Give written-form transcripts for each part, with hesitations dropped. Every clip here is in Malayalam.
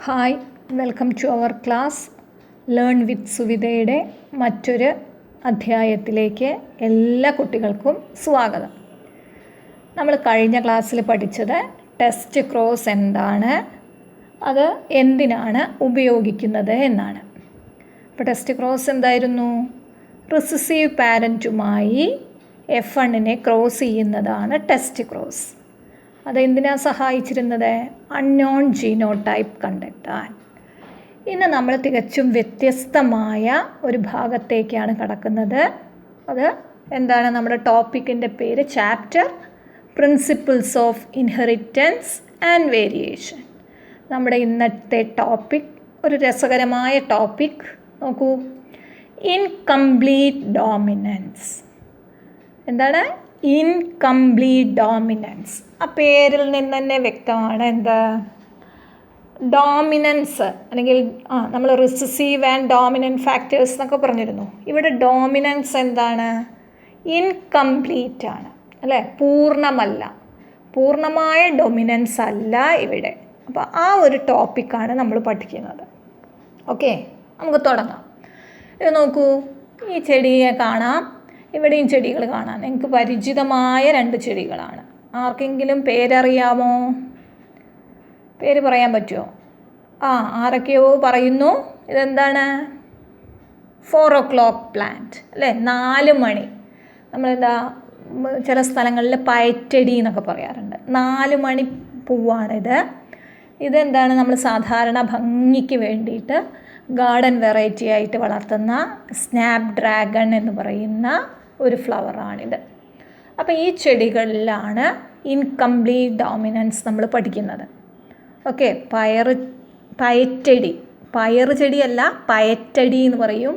Hi, welcome to our class learn with സുവിധയുടെ മറ്റൊരു അധ്യായത്തിലേക്ക് എല്ലാ കുട്ടികൾക്കും സ്വാഗതം. നമ്മൾ കഴിഞ്ഞ ക്ലാസ്സിൽ പഠിച്ചത് ടെസ്റ്റ് ക്രോസ് എന്താണ്, അത് എന്തിനാണ് ഉപയോഗിക്കുന്നത് എന്നാണ്. അപ്പോൾ ടെസ്റ്റ് ക്രോസ് എന്തായിരുന്നു? റിസസീവ് പാരൻറ്റുമായി F1നെ ക്രോസ് ചെയ്യുന്നതാണ് ടെസ്റ്റ് ക്രോസ്. അതെന്തിനാണ് സഹായിച്ചിരുന്നത്? അൺനോൺ ജീനോടൈപ്പ് കണ്ടെത്താൻ. ഇന്ന് നമ്മൾ തികച്ചും വ്യത്യസ്തമായ ഒരു ഭാഗത്തേക്കാണ് കടക്കുന്നത്. അത് എന്താണ്? നമ്മുടെ ടോപ്പിക്കിൻ്റെ പേര് chapter principles of inheritance and variation. നമ്മുടെ ഇന്നത്തെ ടോപ്പിക് ഒരു രസകരമായ ടോപ്പിക്. നോക്കൂ, ഇൻകംപ്ലീറ്റ് ഡോമിനൻസ്. എന്താണ്? Incomplete dominance. ആ പേരിൽ നിന്ന് തന്നെ വ്യക്തമാണ്. എന്താ ഡോമിനൻസ്? അല്ലെങ്കിൽ നമ്മൾ റിസസീവ് ആൻഡ് ഡോമിനൻറ്റ് ഫാക്ടേഴ്സ് എന്നൊക്കെ പറഞ്ഞിരുന്നു. ഇവിടെ ഡോമിനൻസ് എന്താണ്? ഇൻകംപ്ലീറ്റ് ആണ്, അല്ലേ? പൂർണ്ണമല്ല, പൂർണ്ണമായ ഡൊമിനൻസ് അല്ല ഇവിടെ. അപ്പോൾ ആ ഒരു ടോപ്പിക്കാണ് നമ്മൾ പഠിക്കുന്നത്. ഓക്കെ, നമുക്ക് തുടങ്ങാം. ഇത് നോക്കൂ, ഈ ചെടിയെ കാണാം, ഇവിടെയും ചെടികൾ കാണാം. നിങ്ങൾക്ക് പരിചിതമായ രണ്ട് ചെടികളാണ്. ആർക്കെങ്കിലും പേരറിയാമോ? പേര് പറയാൻ പറ്റുമോ? ആരൊക്കെയോ പറയുന്നു. ഇതെന്താണ്? 4 o'clock പ്ലാന്റ്, അല്ലേ? 4 മണി. നമ്മളെന്താ ചില സ്ഥലങ്ങളിൽ പയറ്റടി എന്നൊക്കെ പറയാറുണ്ട്. 4 മണി പൂവാണിത്. ഇതെന്താണ്? നമ്മൾ സാധാരണ ഭംഗിക്ക് വേണ്ടിയിട്ട് ഗാർഡൻ വെറൈറ്റി ആയിട്ട് വളർത്തുന്ന സ്നാപ് ഡ്രാഗൺ എന്ന് പറയുന്ന ഒരു ഫ്ലവറാണിത്. അപ്പോൾ ഈ ചെടികളിലാണ് ഇൻകംപ്ലീറ്റ് ഡോമിനൻസ് നമ്മൾ പഠിക്കുന്നത്. ഓക്കെ, പയറ്റടി, പയറ് ചെടിയല്ല, പയറ്റടി എന്ന് പറയും.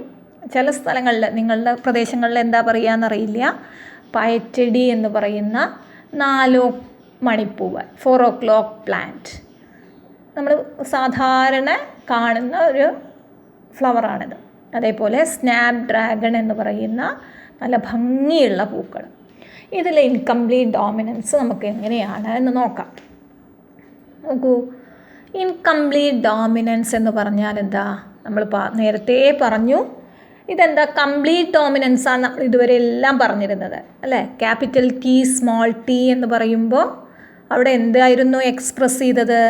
ചില സ്ഥലങ്ങളിൽ, നിങ്ങളുടെ പ്രദേശങ്ങളിൽ എന്താ പറയുകയെന്നറിയില്ല. പയറ്റടി എന്ന് പറയുന്ന 4 മണിപ്പൂവ്, 4 o'clock പ്ലാന്റ്, നമ്മൾ സാധാരണ കാണുന്ന ഒരു ഫ്ലവറാണിത്. അതേപോലെ സ്നാപ് ഡ്രാഗൺ എന്ന് പറയുന്ന നല്ല ഭംഗിയുള്ള പൂക്കൾ. ഇതിലെ ഇൻകംപ്ലീറ്റ് ഡോമിനൻസ് നമുക്ക് എങ്ങനെയാണ് എന്ന് നോക്കാം. നോക്കൂ, ഇൻകംപ്ലീറ്റ് ഡോമിനൻസ് എന്ന് പറഞ്ഞാൽ എന്താ? നമ്മൾ നേരത്തെ പറഞ്ഞു. ഇതെന്താ? കംപ്ലീറ്റ് ഡോമിനൻസ് ആണ് നമ്മൾ ഇതുവരെ എല്ലാം പറഞ്ഞിരുന്നത്, അല്ലേ? ക്യാപിറ്റൽ ടി സ്മോൾ ടി എന്ന് പറയുമ്പോൾ അവിടെ എന്തായിരുന്നു എക്സ്പ്രസ് ചെയ്തത്?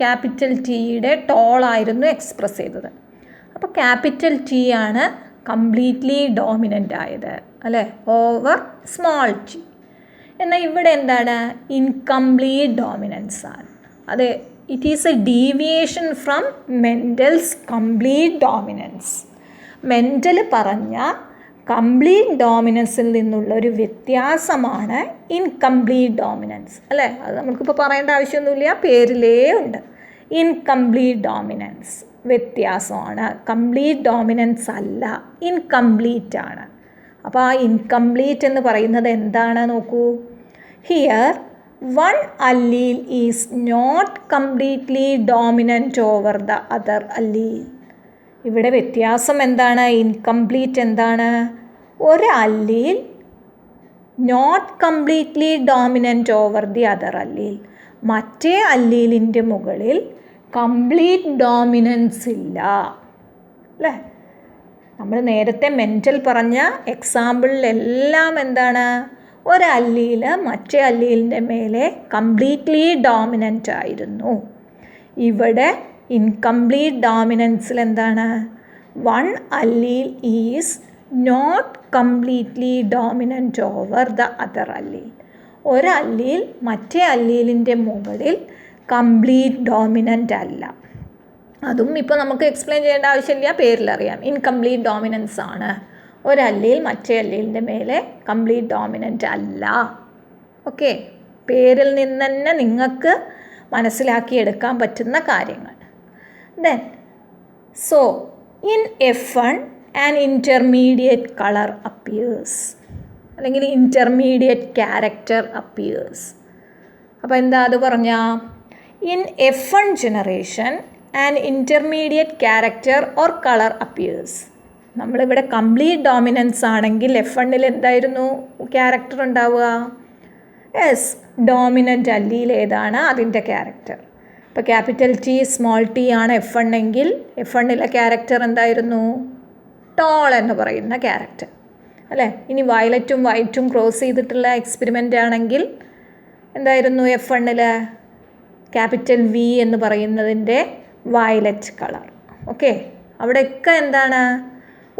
ക്യാപിറ്റൽ ടിയുടെ ടോളായിരുന്നു എക്സ്പ്രസ് ചെയ്തത്. അപ്പോൾ ക്യാപിറ്റൽ ടി ആണ് കംപ്ലീറ്റ്ലി ഡോമിനൻ്റ് ആയത്, അല്ലേ? Over small T. എന്നാൽ ഇവിടെ എന്താണ്? ഇൻകംപ്ലീറ്റ് ഡോമിനൻസ് ആണ്. അതെ, it is A deviation from Mendel's complete dominance. Mendel പറഞ്ഞ കംപ്ലീറ്റ് ഡോമിനൻസിൽ നിന്നുള്ള ഒരു വ്യത്യാസമാണ് ഇൻകംപ്ലീറ്റ് ഡോമിനൻസ്, അല്ലേ? അത് നമുക്കിപ്പോൾ പറയേണ്ട ആവശ്യമൊന്നുമില്ല, പേരിലേ ഉണ്ട്. ഇൻകംപ്ലീറ്റ് ഡോമിനൻസ് വ്യത്യാസമാണ്, കംപ്ലീറ്റ് ഡോമിനൻസ് അല്ല, ഇൻകംപ്ലീറ്റ് ആണ്. അപ്പോൾ ആ ഇൻകംപ്ലീറ്റ് എന്ന് പറയുന്നത് എന്താണ്? നോക്കൂ, here one allele is not completely dominant over the other allele. ഇവിടെ വ്യത്യാസം എന്താണ്? ഇൻകംപ്ലീറ്റ് എന്താണ്? ഒരു allele not completely dominant over the other allele. മറ്റേ അല്ലീലിൻ്റെ മുകളിൽ കംപ്ലീറ്റ് ഡോമിനൻസ് ഇല്ല, അല്ലേ? നമ്മൾ നേരത്തെ മെൻറ്റൽ പറഞ്ഞ എക്സാമ്പിളിലെല്ലാം എന്താണ്? ഒരു അല്ലീൽ മറ്റേ അല്ലീലിൻ്റെ മേലെ കംപ്ലീറ്റ്ലി ഡോമിനൻ്റ് ആയിരുന്നു. ഇവിടെ ഇൻകംപ്ലീറ്റ് ഡോമിനൻസിൽ എന്താണ്? One allele is not completely dominant over the other allele. ഒരു അല്ലീൽ മറ്റേ അല്ലീലിൻ്റെ മുകളിൽ കംപ്ലീറ്റ് ഡോമിനൻ്റ് അല്ല. അതും ഇപ്പോൾ നമുക്ക് എക്സ്പ്ലെയിൻ ചെയ്യേണ്ട ആവശ്യമില്ല, പേരിലറിയാം. ഇൻകംപ്ലീറ്റ് ഡോമിനൻസ് ആണ്. ഒരു അല്ലീൽ മറ്റേ അല്ലീലിൻ്റെ മേലെ കംപ്ലീറ്റ് ഡോമിനൻ്റ് അല്ല. ഓക്കെ, പേരിൽ നിന്ന് തന്നെ നിങ്ങൾക്ക് മനസ്സിലാക്കിയെടുക്കാൻ പറ്റുന്ന കാര്യങ്ങൾ. Then so in F1 an intermediate colour appears, അല്ലെങ്കിൽ ഇൻ്റർമീഡിയറ്റ് ക്യാരക്ടർ അപ്പിയേഴ്സ്. അപ്പോൾ എന്താ അത് പറഞ്ഞാൽ? In F1 generation an intermediate character or colour appears. നമ്മളിവിടെ കംപ്ലീറ്റ് ഡോമിനൻസ് ആണെങ്കിൽ F1ൽ എന്തായിരുന്നു ക്യാരക്ടർ ഉണ്ടാവുക? യെസ്, ഡോമിനൻ്റ് അല്ലീൽ ഏതാണ് അതിൻ്റെ ക്യാരക്ടർ. ഇപ്പോൾ ക്യാപിറ്റൽ ടി സ്മോൾ ടി ആണ് F1 എങ്കിൽ F1ലെ ക്യാരക്ടർ എന്തായിരുന്നു? ടോൾ എന്ന് പറയുന്ന ക്യാരക്ടർ അല്ലേ. ഇനി വയലറ്റും വൈറ്റും ക്രോസ് ചെയ്തിട്ടുള്ള എക്സ്പെരിമെൻ്റ് ആണെങ്കിൽ എന്തായിരുന്നു F1ൽ? ക്യാപിറ്റൽ വി എന്ന് പറയുന്നതിൻ്റെ വയലറ്റ് കളർ. ഓക്കെ, അവിടെയൊക്കെ എന്താണ്?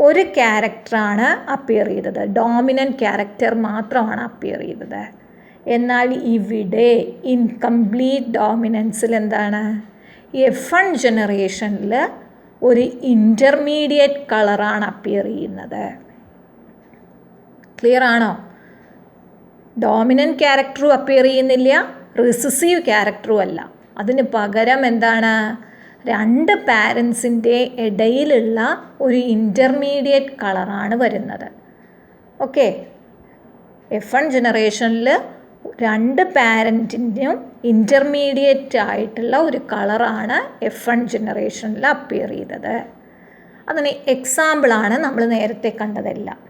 ഒരു ക്യാരക്ടറാണ് അപ്പിയർ ചെയ്തത്, ഡോമിനൻ്റ് ക്യാരക്ടർ മാത്രമാണ് അപ്പിയർ ചെയ്തത്. എന്നാൽ ഇവിടെ ഇൻകംപ്ലീറ്റ് ഡോമിനൻസിൽ എന്താണ്? F1 ജനറേഷനിൽ ഒരു ഇൻ്റർമീഡിയറ്റ് കളറാണ് അപ്പിയർ ചെയ്യുന്നത്. ക്ലിയർ ആണോ? ഡോമിനൻ്റ് ക്യാരക്ടറും അപ്പിയർ ചെയ്യുന്നില്ല, റിസസീവ് ക്യാരക്ടറും അല്ല. അതിന് പകരം എന്താണ്? രണ്ട് പാരൻസിൻ്റെ ഇടയിലുള്ള ഒരു ഇൻ്റർമീഡിയറ്റ് കളറാണ് വരുന്നത്. ഓക്കെ, F1 ജനറേഷനിൽ രണ്ട് പാരൻറ്റിനും ഇൻ്റർമീഡിയറ്റ് ആയിട്ടുള്ള ഒരു കളറാണ് F1 ജനറേഷനിൽ അപ്പിയർ ചെയ്തത്. അതിന് എക്സാമ്പിളാണ് നമ്മൾ നേരത്തെ കണ്ടതെല്ലാം.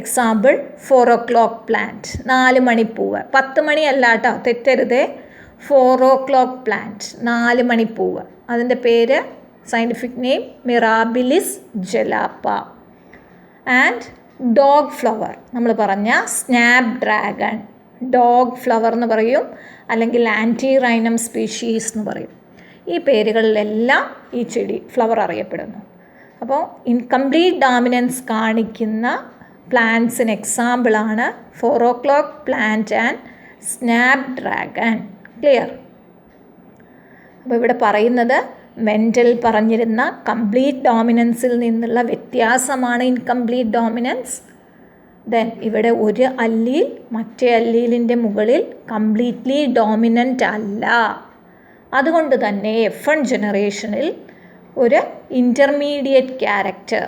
Example 4 o'clock plant, 4 മണിപ്പൂവ്. 10 മണിയല്ല കേട്ടോ, തെറ്റരുതേ. 4 o'clock പ്ലാന്റ്, 4 മണിപ്പൂവ്. അതിൻ്റെ പേര് scientific name Mirabilis jalapa. And dog flower നമ്മൾ പറഞ്ഞ സ്നാപ് ഡ്രാഗൺ, ഡോഗ് ഫ്ലവർ എന്ന് പറയും, അല്ലെങ്കിൽ ആൻറ്റിറൈനം സ്പീഷീസ് എന്ന് പറയും. ഈ പേരുകളിലെല്ലാം ഈ ചെടി ഫ്ലവർ അറിയപ്പെടുന്നു. അപ്പോൾ ഇൻകംപ്ലീറ്റ് ഡോമിനൻസ് കാണിക്കുന്ന പ്ലാന്റ്സിന് എക്സാമ്പിളാണ് 4 o'clock plant and snap dragon. Clear? അപ്പോൾ ഇവിടെ പറയുന്നത് മെൻ്റൽ പറഞ്ഞിരുന്ന കംപ്ലീറ്റ് ഡോമിനൻസിൽ നിന്നുള്ള വ്യത്യാസമാണ് ഇൻകംപ്ലീറ്റ് ഡോമിനൻസ്. ദെൻ ഇവിടെ ഒരു അല്ലീൽ മറ്റേ അല്ലീലിൻ്റെ മുകളിൽ കംപ്ലീറ്റ്ലി ഡോമിനൻ്റ് അല്ല. അതുകൊണ്ട് തന്നെ F1 ജനറേഷനിൽ ഒരു ഇൻ്റർമീഡിയറ്റ് ക്യാരക്ടർ,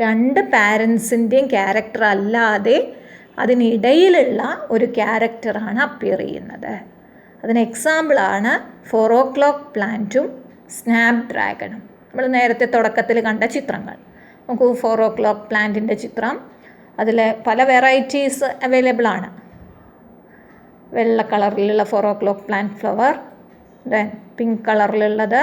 രണ്ട് പാരൻസിൻ്റെയും ക്യാരക്ടർ അല്ലാതെ അതിനിടയിലുള്ള ഒരു ക്യാരക്ടറാണ് അപ്പിയർ ചെയ്യുന്നത്. അതിന് എക്സാമ്പിളാണ് 4 o'clock പ്ലാന്റും സ്നാപ് ഡ്രാഗണും. നമ്മൾ നേരത്തെ തുടക്കത്തിൽ കണ്ട ചിത്രങ്ങൾ നോക്കൂ. 4 o'clock പ്ലാന്റിൻ്റെ ചിത്രം, അതിൽ പല വെറൈറ്റീസ് അവൈലബിൾ ആണ്. വെള്ള കളറിലുള്ള 4 o'clock plant flower, then pink കളറിലുള്ളത്,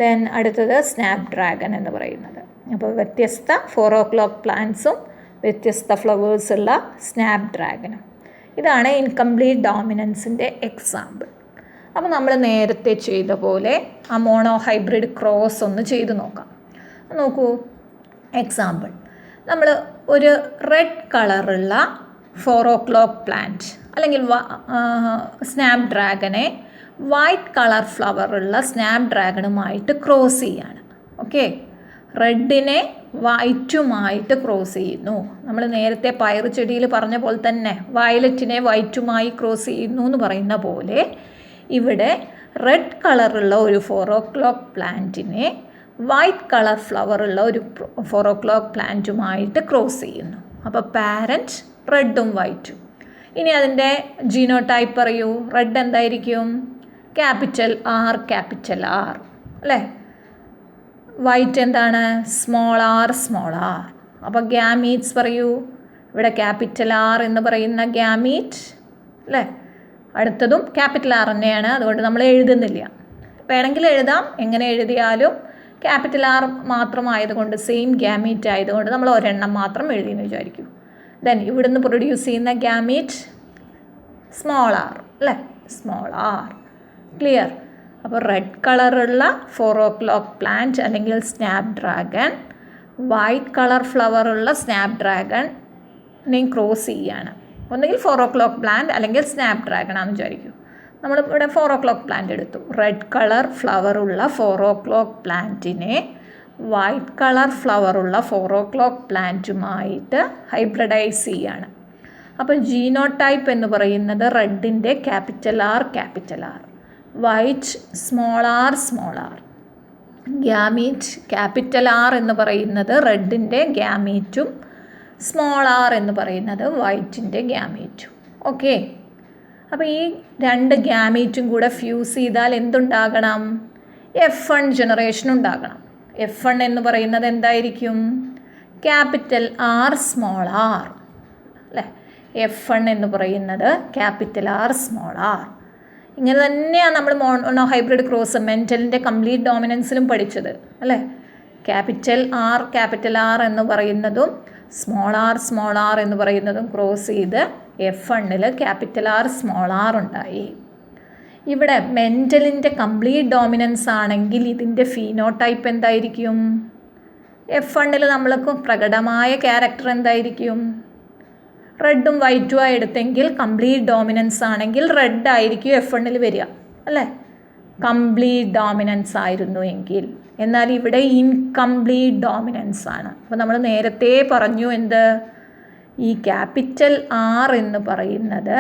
ദെൻ അടുത്തത് സ്നാപ് ഡ്രാഗൺ എന്ന് പറയുന്നത്. അപ്പോൾ വ്യത്യസ്ത 4 o'clock പ്ലാന്റ്സും വ്യത്യസ്ത ഫ്ലവേഴ്സുള്ള സ്നാപ് ഡ്രാഗണും. ഇതാണ് ഇൻകംപ്ലീറ്റ് ഡോമിനൻസിൻ്റെ എക്സാമ്പിൾ. അപ്പോൾ നമ്മൾ നേരത്തെ ചെയ്ത പോലെ ആ മോണോ ഹൈബ്രിഡ് ക്രോസ് ഒന്ന് ചെയ്ത് നോക്കാം. നോക്കൂ, എക്സാമ്പിൾ നമ്മൾ ഒരു റെഡ് കളറുള്ള 4 o'clock പ്ലാന്റ് അല്ലെങ്കിൽ സ്നാപ് ഡ്രാഗനെ വൈറ്റ് കളർ ഫ്ലവറുള്ള സ്നാപ് ഡ്രാഗണുമായിട്ട് ക്രോസ് ചെയ്യാണ്. ഓക്കെ, റെഡിനെ വൈറ്റുമായിട്ട് ക്രോസ് ചെയ്യുന്നു. നമ്മൾ നേരത്തെ പയർ ചെടിയിൽ പറഞ്ഞ പോലെ തന്നെ വയലറ്റിനെ വൈറ്റുമായി ക്രോസ് ചെയ്യുന്നു എന്ന് പറയുന്ന പോലെ ഇവിടെ റെഡ് കളറുള്ള ഒരു 4 o'clock പ്ലാന്റിനെ വൈറ്റ് കളർ ഫ്ലവറുള്ള ഒരു 4 o'clock പ്ലാന്റുമായിട്ട് ക്രോസ് ചെയ്യുന്നു. അപ്പോൾ പാരൻറ്റ് റെഡും വൈറ്റും. ഇനി അതിൻ്റെ ജീനോടൈപ്പ് പറയൂ. റെഡ് എന്തായിരിക്കും? ക്യാപിറ്റൽ R, ക്യാപിറ്റൽ R അല്ലേ. വൈറ്റ് എന്താണ്? Small r, small r. അപ്പോൾ ഗ്യാമീറ്റ്സ് പറയൂ. ഇവിടെ ക്യാപിറ്റൽ R എന്ന് പറയുന്ന ഗ്യാമീറ്റ് അല്ലേ. അടുത്തതും ക്യാപിറ്റൽ R തന്നെയാണ്, അതുകൊണ്ട് നമ്മൾ എഴുതുന്നില്ല. വേണമെങ്കിൽ എഴുതാം, എങ്ങനെ എഴുതിയാലും ക്യാപിറ്റൽ R മാത്രമായതുകൊണ്ട്, സെയിം ഗ്യാമീറ്റ് ആയതുകൊണ്ട് നമ്മൾ ഒരെണ്ണം മാത്രം എഴുതിയെന്ന് വിചാരിക്കൂ. ദെൻ ഇവിടുന്ന് പ്രൊഡ്യൂസ് ചെയ്യുന്ന ഗ്യാമീറ്റ് സ്മോൾ r അല്ലേ, സ്മോൾ r. ക്ലിയർ? അപ്പോൾ റെഡ് കളറുള്ള 4 o'clock പ്ലാന്റ് അല്ലെങ്കിൽ സ്നാപ് ഡ്രാഗൺ വൈറ്റ് കളർ ഫ്ലവറുള്ള സ്നാപ് ഡ്രാഗണിനെയും ക്രോസ് ചെയ്യാണ്. ഒന്നുകിൽ 4 o'clock പ്ലാന്റ് അല്ലെങ്കിൽ സ്നാപ് ഡ്രാഗൺ ആണെന്ന് വിചാരിക്കൂ. നമ്മളിവിടെ 4 o'clock പ്ലാന്റ് എടുത്തു. റെഡ് കളർ ഫ്ലവറുള്ള 4 o'clock പ്ലാന്റിനെ വൈറ്റ് കളർ ഫ്ലവറുള്ള 4 o'clock പ്ലാന്റുമായിട്ട് ഹൈബ്രിഡൈസ് ചെയ്യാണ്. അപ്പോൾ ജീനോടൈപ്പ് എന്ന് പറയുന്നത് റെഡിൻ്റെ capital R, capital R, white small r, small r. Gamete capital R എന്ന് പറയുന്നത് റെഡിൻ്റെ ഗ്യാമീറ്റും സ്മോൾ r എന്ന് പറയുന്നത് വൈറ്റിൻ്റെ ഗ്യാമീറ്റും. ഓക്കെ, അപ്പോൾ ഈ രണ്ട് ഗ്യാമീറ്റും കൂടെ ഫ്യൂസ് ചെയ്താൽ എന്തുണ്ടാകണം? F1 ജനറേഷൻ ഉണ്ടാകണം. F1 എന്ന് പറയുന്നത് എന്തായിരിക്കും? ക്യാപിറ്റൽ R, സ്മോൾ r അല്ലേ. F1 എന്ന് പറയുന്നത് ക്യാപിറ്റൽ R, സ്മോൾ r. ഇങ്ങനെ തന്നെയാണ് നമ്മൾ മോണോ ഹൈബ്രിഡ് ക്രോസ് മെൻ്റലിൻ്റെ കംപ്ലീറ്റ് ഡോമിനൻസിലും പഠിച്ചത് അല്ലേ. ക്യാപിറ്റൽ ആർ എന്ന് പറയുന്നതും സ്മോൾ ആർ എന്ന് പറയുന്നതും ക്രോസ് ചെയ്ത് F1-ൽ ക്യാപിറ്റൽ ആർ സ്മോൾ ആർ ഉണ്ടായി. ഇവിടെ മെൻ്റലിൻ്റെ കംപ്ലീറ്റ് ഡോമിനൻസ് ആണെങ്കിൽ ഇതിൻ്റെ ഫീനോടൈപ്പ് എന്തായിരിക്കും? F1-ൽ നമ്മൾക്ക് പ്രകടമായ ക്യാരക്ടർ എന്തായിരിക്കും? റെഡും വൈറ്റും എടുത്തെങ്കിൽ കംപ്ലീറ്റ് ഡോമിനൻസ് ആണെങ്കിൽ റെഡ് ആയിരിക്കും F1-ൽ വരിക അല്ലേ, കംപ്ലീറ്റ് ഡോമിനൻസ് ആയിരുന്നു എങ്കിൽ. എന്നാൽ ഇവിടെ ഇൻകംപ്ലീറ്റ് ഡോമിനൻസ് ആണ്. അപ്പോൾ നമ്മൾ നേരത്തെ പറഞ്ഞു എന്ത്, ഈ ക്യാപിറ്റൽ ആർ എന്ന് പറയുന്നത്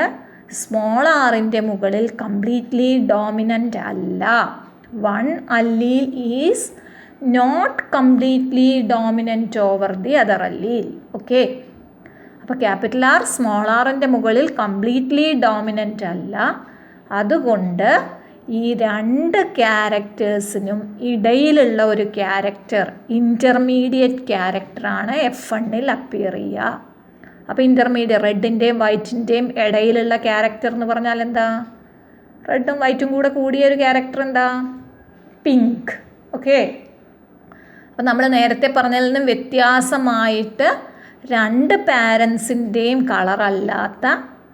സ്മോൾ ആറിൻ്റെ മുകളിൽ കംപ്ലീറ്റ്ലി ഡോമിനൻ്റ് അല്ല. One allele is not completely dominant over the other allele. Okay, അപ്പോൾ ക്യാപിറ്റൽ ആർ സ്മോൾ ആറിൻ്റെ മുകളിൽ കംപ്ലീറ്റ്ലി ഡോമിനൻ്റ് അല്ല. അതുകൊണ്ട് ഈ രണ്ട് ക്യാരക്ടേഴ്സിനും ഇടയിലുള്ള ഒരു ക്യാരക്ടർ, ഇൻ്റർമീഡിയറ്റ് ക്യാരക്ടറാണ് F1-ൽ അപ്പിയർ ചെയ്യുക. അപ്പോൾ ഇൻ്റർമീഡിയറ്റ് റെഡിൻ്റെയും വൈറ്റിൻ്റെയും ഇടയിലുള്ള ക്യാരക്ടർ എന്ന് പറഞ്ഞാൽ എന്താ? റെഡും വൈറ്റും കൂടെ കൂടിയ ഒരു ക്യാരക്ടർ എന്താ? പിങ്ക്. ഓക്കെ, അപ്പോൾ നമ്മൾ നേരത്തെ പറഞ്ഞതിൽ നിന്നും വ്യത്യാസമായിട്ട് രണ്ട് പാരൻസിൻ്റെയും കളറല്ലാത്ത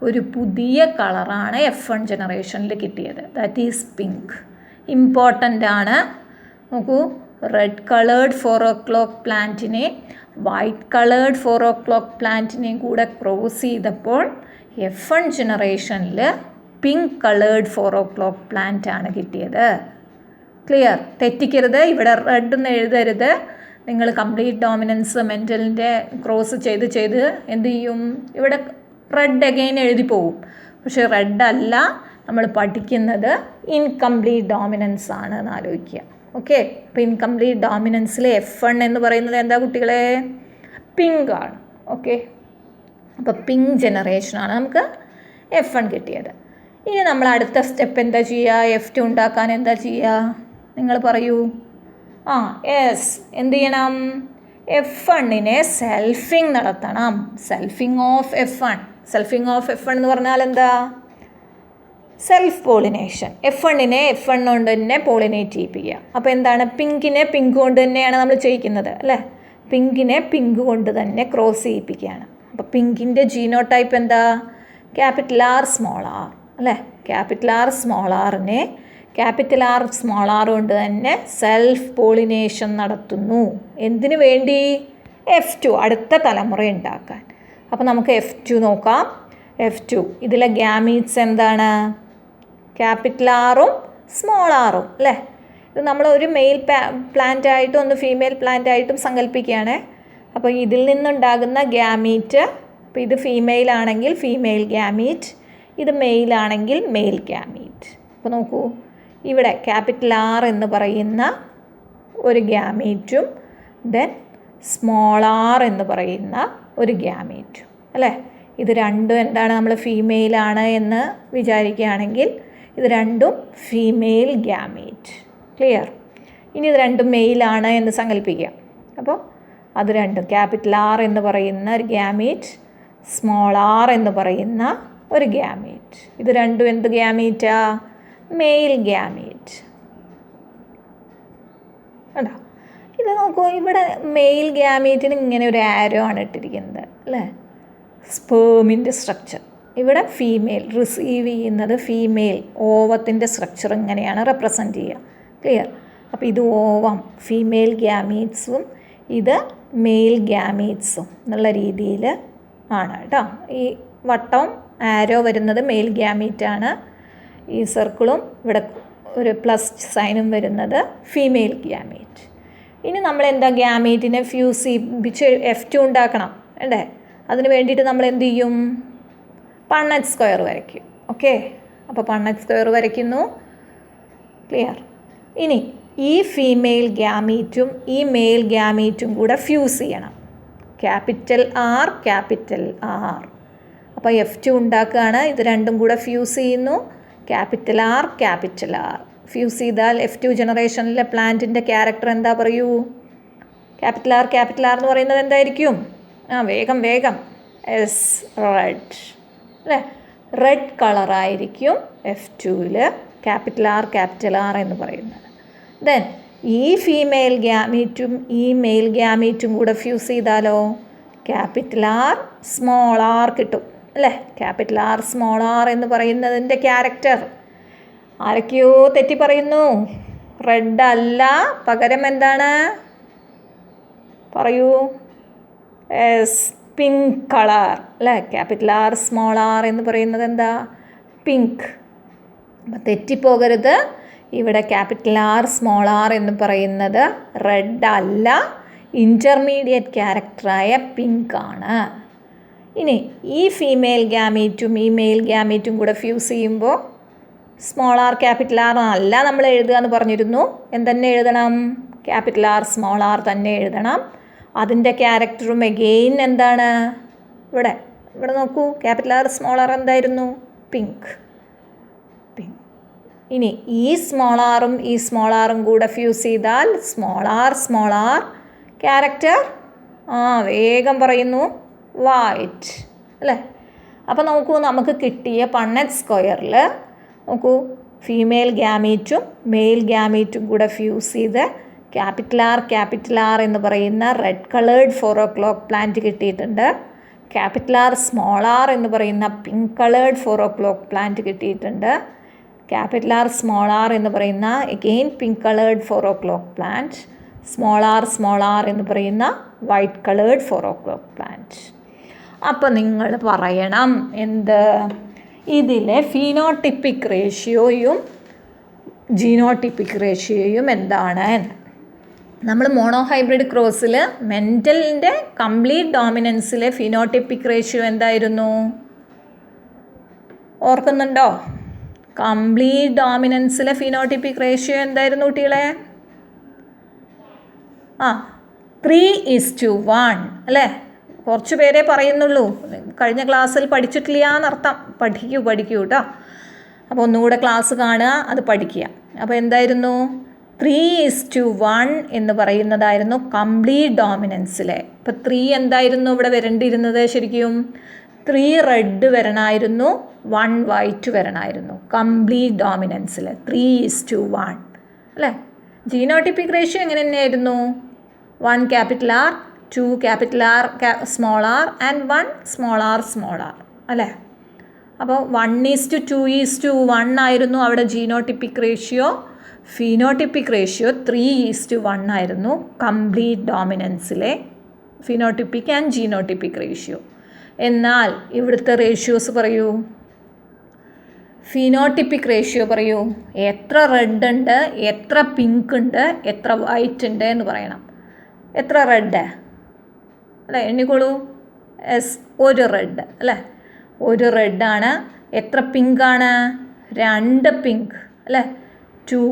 ഒരു പുതിയ കളറാണ് F1 ജനറേഷനിൽ കിട്ടിയത്. That is pink. ഇമ്പോർട്ടൻ്റ് ആണ്. നോക്കൂ, റെഡ് കളേർഡ് 4 o'clock പ്ലാന്റിനെ വൈറ്റ് കളേർഡ് 4 o'clock പ്ലാന്റിനെയും കൂടെ ക്രോസ് ചെയ്തപ്പോൾ F1 ജനറേഷനിൽ പിങ്ക് കളേർഡ് 4 o'clock പ്ലാന്റ് ആണ് കിട്ടിയത്. ക്ലിയർ? തെറ്റിക്കരുത്, ഇവിടെ റെഡ് എന്ന് എഴുതരുത്. നിങ്ങൾ കംപ്ലീറ്റ് ഡോമിനൻസ് മെൻ്റലിൻ്റെ ക്രോസ് ചെയ്ത് എന്ത് ചെയ്യും? ഇവിടെ റെഡ് അഗെയിൻ എഴുതി പോവും. പക്ഷേ റെഡ് അല്ല നമ്മൾ പഠിക്കുന്നത്, ഇൻകംപ്ലീറ്റ് ഡോമിനൻസ് ആണ് എന്ന് ആലോചിക്കുക. ഓക്കെ, അപ്പോൾ ഇൻകംപ്ലീറ്റ് ഡോമിനൻസിൽ F1 എന്ന് പറയുന്നത് എന്താ കുട്ടികളെ? പിങ്ക് ആണ്. ഓക്കെ, അപ്പോൾ പിങ്ക് ജനറേഷനാണ് നമുക്ക് F1 കിട്ടിയത്. ഇനി നമ്മൾ അടുത്ത സ്റ്റെപ്പ് എന്താ ചെയ്യുക? F2 ഉണ്ടാക്കാൻ എന്താ ചെയ്യുക? നിങ്ങൾ പറയൂ. എന്ത് ചെയ്യണം? F1-നെ സെൽഫിങ് നടത്തണം. സെൽഫിങ് ഓഫ് F1 എന്ന് പറഞ്ഞാൽ എന്താ? Self pollination. F1-നെ F1 കൊണ്ട് തന്നെ പോളിനേറ്റ് ചെയ്യിപ്പിക്കുക. അപ്പോൾ എന്താണ്? പിങ്കിനെ പിങ്ക് കൊണ്ട് തന്നെയാണ് നമ്മൾ ചെയ്യിക്കുന്നത് അല്ലേ. പിങ്കിനെ പിങ്ക് കൊണ്ട് തന്നെ ക്രോസ് ചെയ്യിപ്പിക്കുകയാണ്. അപ്പോൾ പിങ്കിൻ്റെ ജീനോടൈപ്പ് എന്താ? ക്യാപിറ്റൽ ആർ സ്മോൾ ആർ അല്ലേ. ക്യാപിറ്റൽ ആർ സ്മോൾ ആറിനെ ക്യാപിറ്റൽ ആർ സ്മോൾ ആർ കൊണ്ട് തന്നെ സെൽഫ് പോളിനേഷൻ നടത്തുന്നു. എന്തിനു വേണ്ടി? F2 അടുത്ത തലമുറ ഉണ്ടാക്കാൻ. അപ്പോൾ നമുക്ക് F2 നോക്കാം. F2 ഇതിലെ ഗ്യാമീറ്റ്സ് എന്താണ്? ക്യാപിറ്റൽ ആറും സ്മോൾ ആറും അല്ലേ. ഇത് നമ്മൾ ഒരു മെയിൽ പ്ലാന്റ് ആയിട്ടും ഒന്ന് ഫീമെയിൽ പ്ലാന്റ് ആയിട്ടും സങ്കല്പിക്കുകയാണ്. അപ്പോൾ ഇതിൽ നിന്നുണ്ടാകുന്ന ഗ്യാമീറ്റ്, അപ്പോൾ ഇത് ഫീമെയിൽ ആണെങ്കിൽ ഫീമെയിൽ ഗ്യാമീറ്റ്, ഇത് മെയിൽ ആണെങ്കിൽ മെയിൽ ഗ്യാമീറ്റ്. അപ്പോൾ നോക്കൂ, ഇവിടെ ക്യാപിറ്റൽ ആർ എന്ന് പറയുന്ന ഒരു ഗ്യാമീറ്റും ദെൻ സ്മോൾ ആർ എന്ന് പറയുന്ന ഒരു ഗ്യാമീറ്റും അല്ലേ. ഇത് രണ്ടും എന്താണ്? നമ്മൾ ഫീമെയിലാണ് എന്ന് വിചാരിക്കുകയാണെങ്കിൽ ഇത് രണ്ടും ഫീമെയിൽ ഗ്യാമീറ്റ്. ക്ലിയർ? ഇനി ഇത് രണ്ടും മെയിലാണ് എന്ന് സങ്കല്പിക്കുക. അപ്പോൾ അത് രണ്ടും ക്യാപിറ്റൽ ആർ എന്ന് പറയുന്ന ഒരു ഗ്യാമീറ്റ്, സ്മോൾ ആർ എന്ന് പറയുന്ന ഒരു ഗ്യാമീറ്റ്. ഇത് രണ്ടും എന്ത് ഗ്യാമീറ്റാ? Mail gamete. കണ്ടോ? ഇത് നോക്കൂ, ഇവിടെ മെയിൽ ഗ്യാമീറ്റിന് ഇങ്ങനെ ഒരു ആരോ ആണ് ഇട്ടിരിക്കുന്നത് അല്ലേ. സ്പേമിൻ്റെ സ്ട്രക്ചർ. ഇവിടെ ഫീമെയിൽ റിസീവ് ചെയ്യുന്നത് ഫീമെയിൽ ഓവത്തിൻ്റെ സ്ട്രക്ചർ ഇങ്ങനെയാണ് റെപ്രസെൻ്റ് ചെയ്യുക. ക്ലിയർ? അപ്പോൾ ഇത് ഓവം ഫീമെയിൽ ഗ്യാമീറ്റ്സും ഇത് മെയിൽ ഗ്യാമീറ്റ്സും എന്നുള്ള രീതിയിൽ ആണ് കേട്ടോ. ഈ വട്ടം ആരോ വരുന്നത് മെയിൽ ഗ്യാമീറ്റാണ്. ഈ സർക്കിളും ഇവിടെ ഒരു പ്ലസ് സൈനും വരുന്നത് ഫീമെയിൽ ഗ്യാമീറ്റ്. ഇനി നമ്മൾ എന്താ? ഗ്യാമീറ്റിനെ ഫ്യൂസ് ചെയ്യിപ്പിച്ച് F2 ഉണ്ടാക്കണം അല്ലേ. അതിന് വേണ്ടിയിട്ട് നമ്മൾ എന്ത് ചെയ്യും? പണ്ണറ്റ് സ്ക്വയർ വരയ്ക്കും. ഓക്കെ, അപ്പോൾ പണ്ണറ്റ് സ്ക്വയർ വരയ്ക്കുന്നു. ക്ലിയർ? ഇനി ഈ ഫീമെയിൽ ഗ്യാമീറ്റും ഈ മെയിൽ ഗ്യാമീറ്റും കൂടെ ഫ്യൂസ് ചെയ്യണം. Capital R capital R. അപ്പോൾ F2 ഉണ്ടാക്കുകയാണ്. ഇത് രണ്ടും കൂടെ ഫ്യൂസ് ചെയ്യുന്നു. Capital R capital R fuse ചെയ്താൽ F2 ജനറേഷനിലെ പ്ലാന്റിൻ്റെ ക്യാരക്ടർ എന്താ പറയൂ? ക്യാപിറ്റൽ ആർ എന്ന് പറയുന്നത് എന്തായിരിക്കും? വേഗം റെഡ് അല്ലേ. റെഡ് കളറായിരിക്കും F2-ൽ ക്യാപിറ്റൽ ആർ എന്ന് പറയുന്നത്. ദെൻ ഈ ഫീമെയിൽ ഗ്യാമീറ്റും ഈ മെയിൽ ഗ്യാമീറ്റും കൂടെ ഫ്യൂസ് ചെയ്താലോ ക്യാപിറ്റൽ ആർ സ്മോൾ ആർ കിട്ടും അല്ലേ. ക്യാപിറ്റൽ ആർ സ്മോൾ ആർ എന്ന് പറയുന്നതിൻ്റെ ക്യാരക്ടർ ആരൊക്കെയോ തെറ്റി പറയുന്നു. റെഡ് അല്ല, പകരം എന്താണ് പറയൂ? പിങ്ക് കളർ അല്ലേ. ക്യാപിറ്റൽ ആർ സ്മോൾ ആർ എന്ന് പറയുന്നത് എന്താ? പിങ്ക്. അപ്പം തെറ്റിപ്പോകരുത്. ഇവിടെ ക്യാപിറ്റൽ ആർ സ്മോൾ ആർ എന്ന് പറയുന്നത് റെഡ് അല്ല, ഇൻ്റർമീഡിയറ്റ് ക്യാരക്ടറായ പിങ്ക് ആണ്. ഇനി ഈ ഫീമെയിൽ ഗ്യാമീറ്റും ഈ മെയിൽ ഗ്യാമീറ്റും കൂടെ ഫ്യൂസ് ചെയ്യുമ്പോൾ സ്മോൾ ആർ ക്യാപിറ്റൽ ആർ അല്ല നമ്മൾ എഴുതുക എന്ന് പറഞ്ഞിരുന്നു. എന്തെന്നെ എഴുതണം? ക്യാപിറ്റൽ ആർ സ്മോൾ ആർ തന്നെ എഴുതണം. അതിൻ്റെ ക്യാരക്ടറും എഗെയിൻ എന്താണ്? ഇവിടെ നോക്കൂ, ക്യാപിറ്റൽ ആർ സ്മോൾ ആർ എന്തായിരുന്നു? പിങ്ക്. ഇനി ഈ സ്മോൾ ആറും ഈ സ്മോൾ ആറും കൂടെ ഫ്യൂസ് ചെയ്താൽ സ്മോൾ ആർ ക്യാരക്ടർ വേഗം പറയുന്നു വൈറ്റ് അല്ലേ. അപ്പോൾ നോക്കൂ, നമുക്ക് കിട്ടിയ പണ്ണറ്റ് സ്ക്വയറിൽ നോക്കൂ, ഫീമെയിൽ ഗ്യാമീറ്റും മെയിൽ ഗ്യാമീറ്റും കൂടെ ഫ്യൂസ് ചെയ്ത് ക്യാപിറ്റൽ ആർ എന്ന് പറയുന്ന റെഡ് കളേർഡ് 4 o'clock പ്ലാന്റ് കിട്ടിയിട്ടുണ്ട്. ക്യാപിറ്റൽ ആർ സ്മോൾ ആർ എന്ന് പറയുന്ന പിങ്ക് കളേർഡ് 4 o'clock പ്ലാന്റ് കിട്ടിയിട്ടുണ്ട്. ക്യാപിറ്റൽ ആർ സ്മോൾ ആർ എന്ന് പറയുന്ന again pink coloured 4 o'clock plant. Small R എന്ന് പറയുന്ന വൈറ്റ് കളേർഡ് 4 o'clock പ്ലാന്റ്. അപ്പോൾ നിങ്ങൾ പറയണം എന്ത്? ഇതിലെ ഫീനോട്ടിപ്പിക് റേഷ്യോയും ജീനോട്ടിപ്പിക് റേഷ്യോയും എന്താണ്? നമ്മൾ മോണോഹൈബ്രിഡ് ക്രോസിൽ മെൻ്റലിൻ്റെ കംപ്ലീറ്റ് ഡോമിനൻസിലെ ഫിനോട്ടിപ്പിക് റേഷ്യോ എന്തായിരുന്നു? ഓർക്കുന്നുണ്ടോ? കംപ്ലീറ്റ് ഡോമിനൻസിലെ ഫിനോട്ടിപ്പിക് റേഷ്യോ എന്തായിരുന്നു കുട്ടികളെ? 3:1 അല്ലേ. കുറച്ച് പേരേ പറയുന്നുള്ളൂ, കഴിഞ്ഞ ക്ലാസ്സിൽ പഠിച്ചിട്ടില്ല എന്നർത്ഥം. പഠിക്കൂ കേട്ടോ. അപ്പോൾ ഒന്നുകൂടെ ക്ലാസ് കാണുക, അത് പഠിക്കുക. അപ്പോൾ എന്തായിരുന്നു? 3:1 എന്ന് പറയുന്നതായിരുന്നു കംപ്ലീറ്റ് ഡോമിനൻസിലെ. ഇപ്പോൾ 3 എന്തായിരുന്നു ഇവിടെ വരേണ്ടിയിരുന്നത്? ശരിക്കും 3 റെഡ് വരണമായിരുന്നു, 1 വൈറ്റ് വരണമായിരുന്നു കംപ്ലീറ്റ് ഡോമിനൻസിൽ. 3:1 അല്ലേ. ജീനോട്ടിപ്പിക് റേഷ്യോ എങ്ങനെ തന്നെയായിരുന്നു? 1 capital R, 2 capital R small R and 1 small R അല്ലേ. അപ്പോൾ 1:2:1 ആയിരുന്നു അവിടെ ജീനോട്ടിപ്പിക് റേഷ്യോ. ഫിനോട്ടിപ്പിക് റേഷ്യോ 3:1 ആയിരുന്നു കംപ്ലീറ്റ് ഡോമിനൻസിലെ ഫിനോട്ടിപ്പിക് ആൻഡ് ജീനോട്ടിപ്പിക് റേഷ്യോ. എന്നാൽ ഇവിടുത്തെ റേഷ്യോസ് പറയൂ. ഫിനോട്ടിപ്പിക് റേഷ്യോ പറയൂ. എത്ര റെഡ് ഉണ്ട്, എത്ര പിങ്ക് ഉണ്ട്, എത്ര വൈറ്റ് ഉണ്ട് എന്ന് പറയണം. എത്ര റെഡ് അല്ലേ? എണ്ണിക്കോളൂ. ഒരു റെഡ് അല്ലേ, ഒരു റെഡാണ്. എത്ര പിങ്കാണ്? 2 പിങ്ക് അല്ലേ. 2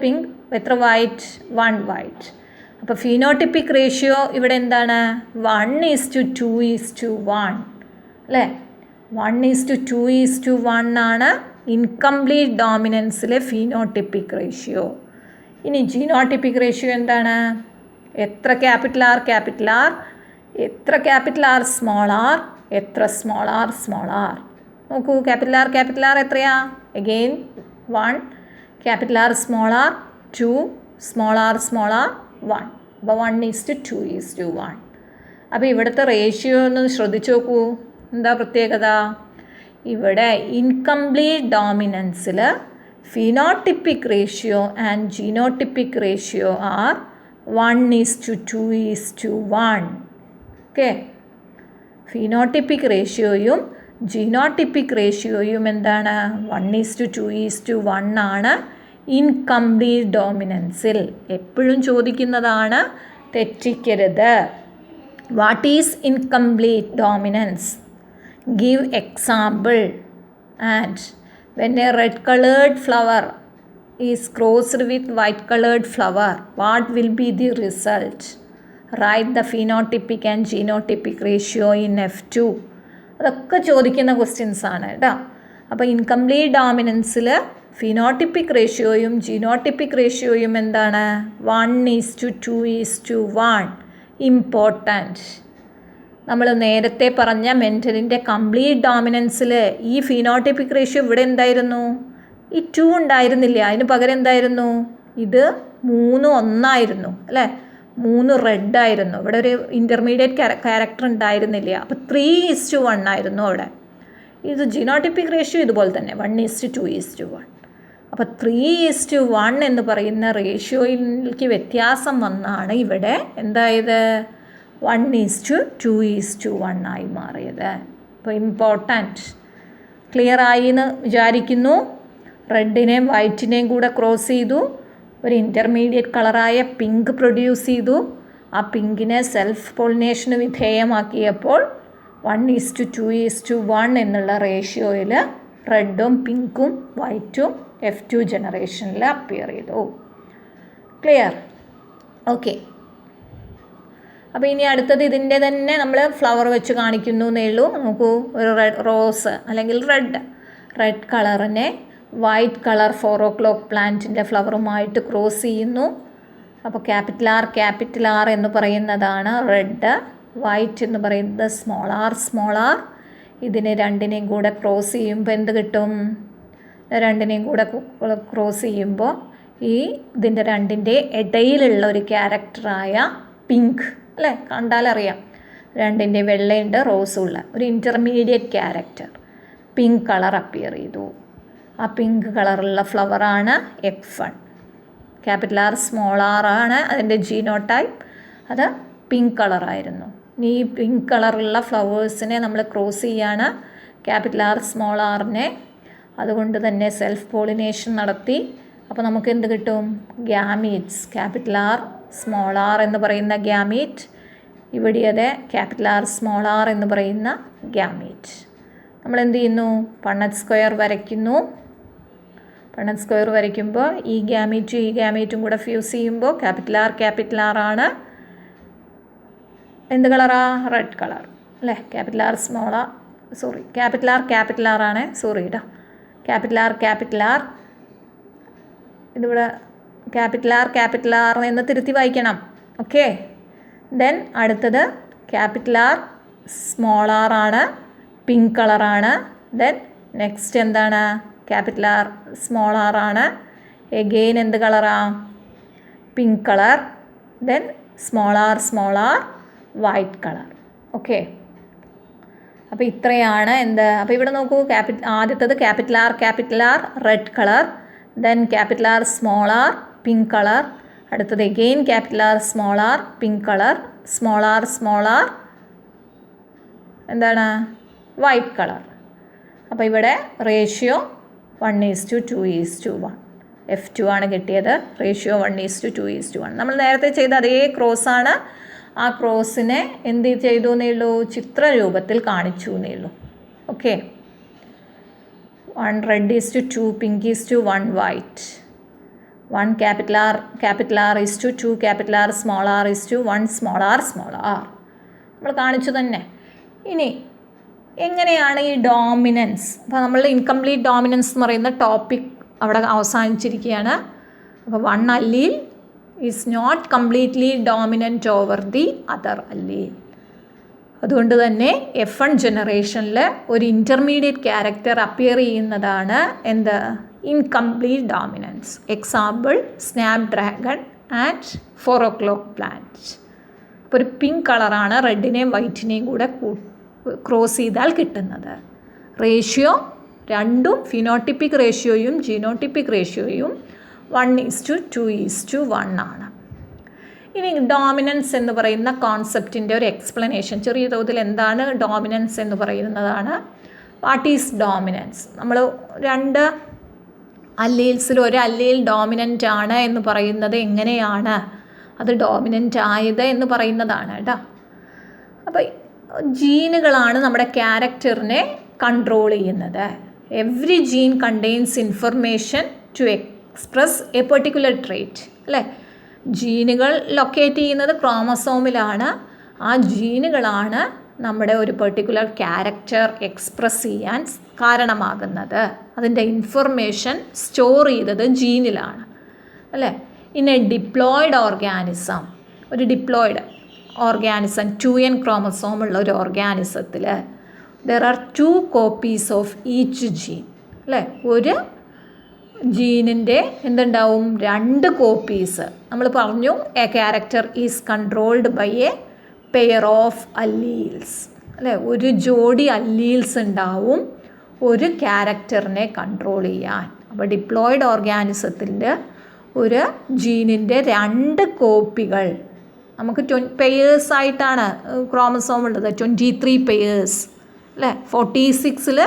പിങ്ക്. എത്ര വൈറ്റ്? 1 വൈറ്റ്. അപ്പോൾ ഫിനോട്ടിപ്പിക് റേഷ്യോ ഇവിടെ എന്താണ്? 1:2:1 അല്ലേ. 1:2:1 ആണ് ഇൻകംപ്ലീറ്റ് ഡോമിനൻസിലെ ഫിനോട്ടിപ്പിക് റേഷ്യോ. ഇനി ജീനോട്ടിപ്പിക് റേഷ്യോ എന്താണ്? എത്ര ക്യാപിറ്റൽ ആർ, എത്ര ക്യാപിറ്റൽ ആർ സ്മോൾ ആർ, എത്ര സ്മോൾ ആർ. നോക്കൂ, ക്യാപിറ്റൽ ആർ എത്രയാ? Again 1 capital R small R, 2 small R 1. അപ്പോൾ 1:2:1. അപ്പോൾ ഇവിടുത്തെ റേഷ്യോ ഒന്ന് ശ്രദ്ധിച്ചു നോക്കൂ. എന്താ പ്രത്യേകത? ഇവിടെ ഇൻകംപ്ലീറ്റ് ഡോമിനൻസിൽ phenotypic ratio and genotypic ratio are 1:2:1. Okay. Phenotypic റേഷ്യോയും ജീനോട്ടിപ്പിക് റേഷ്യോയും എന്താണ്? 1:2:1 ആണ് ഇൻകംപ്ലീറ്റ് ഡോമിനൻസിൽ. എപ്പോഴും ചോദിക്കുന്നതാണ്, തെറ്റിക്കരുത്. What is incomplete dominance? Give example. And when a red colored flower is crossed with white colored flower, what will be the result? Write the phenotypic and genotypic ratio in F2. അതൊക്കെ ചോദിക്കുന്ന ക്വസ്റ്റ്യൻസ് ആണ് കേട്ടോ. അപ്പോൾ ഇൻകംപ്ലീറ്റ് ഡോമിനൻസിൽ ഫിനോട്ടിപ്പിക് റേഷ്യോയും ജീനോട്ടിപ്പിക് റേഷ്യോയും എന്താണ്? 1:2:1. ഇമ്പോർട്ടൻറ്റ്. നമ്മൾ നേരത്തെ പറഞ്ഞ മെൻ്റലിൻ്റെ കംപ്ലീറ്റ് ഡോമിനൻസിൽ ഈ ഫിനോടൈപ്പിക് റേഷ്യോ ഇവിടെ എന്തായിരുന്നു? ഈ 2 ഉണ്ടായിരുന്നില്ല. അതിന് പകരം എന്തായിരുന്നു? ഇത് 3 1 അല്ലേ? 3 റെഡ് ആയിരുന്നു. ഇവിടെ ഒരു ഇൻ്റർമീഡിയറ്റ് ക്യാരക്ടർ ഉണ്ടായിരുന്നില്ല. അപ്പോൾ 3:1 ആയിരുന്നു അവിടെ. ഇത് ജിനോടൈപ്പിക് റേഷ്യോ ഇതുപോലെ തന്നെ 1:2:1. അപ്പോൾ 3:1 എന്ന് പറയുന്ന റേഷ്യോയിലേക്ക് വ്യത്യാസം വന്നാണ് ഇവിടെ എന്തായത്? 1:2:1 ആയി മാറിയത്. അപ്പോൾ ഇമ്പോർട്ടൻറ്റ്. ക്ലിയർ ആയി എന്ന് വിചാരിക്കുന്നു. റെഡിനെയും വൈറ്റിനെയും കൂടെ ക്രോസ് ചെയ്തു, ഒരു ഇൻ്റർമീഡിയറ്റ് കളറായ പിങ്ക് പ്രൊഡ്യൂസ് ചെയ്തു. ആ പിങ്കിനെ സെൽഫ് പോളിനേഷന് വിധേയമാക്കിയപ്പോൾ 1:2:1 എന്നുള്ള റേഷ്യോയിൽ റെഡും പിങ്കും വൈറ്റും F2 ജനറേഷനിൽ അപ്പിയർ ചെയ്തു. ക്ലിയർ? ഓക്കെ. അപ്പോൾ ഇനി അടുത്തത് ഇതിൻ്റെ തന്നെ നമ്മൾ ഫ്ലവർ വെച്ച് കാണിക്കുന്നു എന്നേ ഉള്ളൂ. നോക്കൂ, ഒരു റോസ് അല്ലെങ്കിൽ റെഡ് കളറിനെ വൈറ്റ് കളർ 4 o'clock പ്ലാന്റിൻ്റെ ഫ്ലവറുമായിട്ട് ക്രോസ് ചെയ്യുന്നു. അപ്പോൾ ക്യാപിറ്റൽ ആർ എന്ന് പറയുന്നതാണ് റെഡ്, വൈറ്റ് എന്ന് പറയുന്നത് സ്മോൾ ആർ. ഇതിനെ രണ്ടിനെയും കൂടെ ക്രോസ് ചെയ്യുമ്പോൾ എന്ത് കിട്ടും? രണ്ടിനെയും കൂടെ ക്രോസ് ചെയ്യുമ്പോൾ ഇതിൻ്റെ രണ്ടിൻ്റെ ഇടയിലുള്ള ഒരു ക്യാരക്ടറായ പിങ്ക്, അല്ലേ? കണ്ടാലറിയാം. രണ്ടിൻ്റെ വെള്ളയുണ്ട് റോസും ഉള്ള ഒരു intermediate character pink colour appear ചെയ്തു. ആ പിങ്ക് കളറുള്ള ഫ്ലവറാണ് F1. Capital R small R ആണ് അതിൻ്റെ ജീനോടൈപ്പ്. അത് പിങ്ക് കളറായിരുന്നു. ഇനി ഈ പിങ്ക് കളറുള്ള ഫ്ലവേഴ്സിനെ നമ്മൾ ക്രോസ് ചെയ്യാണ് ക്യാപിറ്റൽ ആർ സ്മോൾ ആറിനെ. അതുകൊണ്ട് തന്നെ സെൽഫ് പോളിനേഷൻ നടത്തി. അപ്പോൾ നമുക്ക് എന്ത് കിട്ടും? Gametes. Capital R small R എന്ന് പറയുന്ന ഗ്യാമീറ്റ്, ഇവിടെ അതെ ക്യാപിറ്റൽ ആർ സ്മോൾ ആർ എന്ന് പറയുന്ന ഗ്യാമീറ്റ്. നമ്മൾ എന്ത് ചെയ്യുന്നു? പണ്ണറ്റ് സ്ക്വയർ വരയ്ക്കുന്നു. പണ്ണറ്റ് സ്ക്വയർ വരയ്ക്കുമ്പോൾ ഈ ഗ്യാമീറ്റും കൂടെ ഫ്യൂസ് ചെയ്യുമ്പോൾ ക്യാപിറ്റൽ ആർ ആണ്. എന്ത് കളറാ? റെഡ് കളർ, അല്ലേ? ക്യാപിറ്റൽ ആർ ആണ്. സോറി കേട്ടോ, ക്യാപിറ്റൽ ആർ ഇതിവിടെ ക്യാപിറ്റൽ ആർ എന്ന് തിരുത്തി വായിക്കണം. ഓക്കെ. ദെൻ അടുത്തത് ക്യാപിറ്റൽ ആർ സ്മോൾ ആർ ആണ്, പിങ്ക് കളറാണ്. ദെൻ നെക്സ്റ്റ് എന്താണ്? ക്യാപിറ്റൽ ആർ സ്മോൾ ആർ ആണ്. എഗെയിൻ എന്ത് കളറാ? Pink colour. Then small r white colour. Okay. അപ്പോൾ ഇത്രയാണ് എന്ത്? അപ്പോൾ ഇവിടെ നോക്കൂ, ആദ്യത്തത് capital R red colour, then capital R small r pink colour, അടുത്തത് again capital R small r pink colour, small r എന്താണ്? White colour. അപ്പോൾ ഇവിടെ റേഷ്യോ 1:2:1. F2 ആണ് കിട്ടിയത്. റേഷ്യോ 1:2:1. നമ്മൾ നേരത്തെ ചെയ്ത അതേ ക്രോസാണ്. ആ ക്രോസിനെ എന്ത് ചെയ്തു എന്നേ ഉള്ളൂ? ചിത്രരൂപത്തിൽ കാണിച്ചു എന്നേ ഉള്ളൂ. Okay. 1 red:2, pink:1 white. 1 capital R is to 2 capital R small r is to 1 small r. നമ്മൾ കാണിച്ചു തന്നെ. ഇനി എങ്ങനെയാണ് ഈ ഡോമിനൻസ്? അപ്പോൾ നമ്മൾ ഇൻകംപ്ലീറ്റ് ഡോമിനൻസ് എന്ന് പറയുന്ന ടോപ്പിക് അവിടെ അവസാനിച്ചിരിക്കുകയാണ്. അപ്പോൾ 1 allele is not completely dominant over the other allele. അതുകൊണ്ട് തന്നെ F1 ജനറേഷനിൽ ഒരു ഇൻ്റർമീഡിയറ്റ് ക്യാരക്ടർ അപ്പിയർ ചെയ്യുന്നതാണ് എന്ത്? Incomplete dominance. Example snap dragon and 4 o'clock plant. അപ്പോൾ ഒരു പിങ്ക് കളറാണ് റെഡിനെയും വൈറ്റിനെയും കൂടെ ക്രോസ് ചെയ്താൽ കിട്ടുന്നത്. റേഷ്യോ രണ്ടും ഫിനോട്ടിപ്പിക് റേഷ്യോയും ജീനോട്ടിപ്പിക് റേഷ്യോയും 1:2:1 ആണ്. ഇനി ഡോമിനൻസ് എന്ന് പറയുന്ന കോൺസെപ്റ്റിൻ്റെ ഒരു എക്സ്പ്ലനേഷൻ ചെറിയ തോതിൽ എന്താണ് ഡോമിനൻസ് എന്ന് പറയുന്നതാണ്. What is dominance? നമ്മൾ 2 അല്ലീൽസിൽ ഒരു അല്ലീൽ ഡോമിനൻ്റ് ആണ് എന്ന് പറയുന്നത് എങ്ങനെയാണ് അത് ഡോമിനൻ്റ് ആയത് എന്ന് പറയുന്നതാണ് കേട്ടോ. അപ്പോൾ ജീനുകളാണ് നമ്മുടെ ക്യാരക്ടറിനെ കൺട്രോൾ ചെയ്യുന്നത്. Every gene contains information to express a particular trait, അല്ലേ? ജീനുകൾ ലൊക്കേറ്റ് ചെയ്യുന്നത് ക്രോമസോമിലാണ്. ആ ജീനുകളാണ് നമ്മുടെ ഒരു പെർട്ടിക്കുലർ ക്യാരക്ടർ എക്സ്പ്രസ് ചെയ്യാൻ കാരണമാകുന്നത്. അതിൻ്റെ ഇൻഫർമേഷൻ സ്റ്റോർ ചെയ്തത് ജീനിലാണ്, അല്ലേ? ഇൻ എ ഡിപ്ലോയിഡ് ഓർഗാനിസം, ഒരു ഡിപ്ലോയിഡ് ഓർഗാനിസം 2n ക്രോമസോം ഉള്ള ഒരു ഓർഗാനിസത്തിൽ there are 2 copies of each gene അല്ലേ. ഒരു ജീനിൻ്റെ എന്തുണ്ടാവും 2 കോപ്പീസ്. നമ്മൾ പറഞ്ഞു a character is controlled by a pair of alleles അല്ലേ. ഒരു ജോഡി അല്ലീൽസ് ഉണ്ടാവും ഒരു ക്യാരക്ടറിനെ കൺട്രോൾ ചെയ്യാൻ. അപ്പോൾ ഡിപ്ലോയിഡ് ഓർഗാനിസത്തിൻ്റെ ഒരു ജീനിൻ്റെ 2 കോപ്പികൾ നമുക്ക് പെയേഴ്സായിട്ടാണ് ക്രോമസോം ഉള്ളത്. 23 പെയേഴ്സ് അല്ലേ. 46-ൽ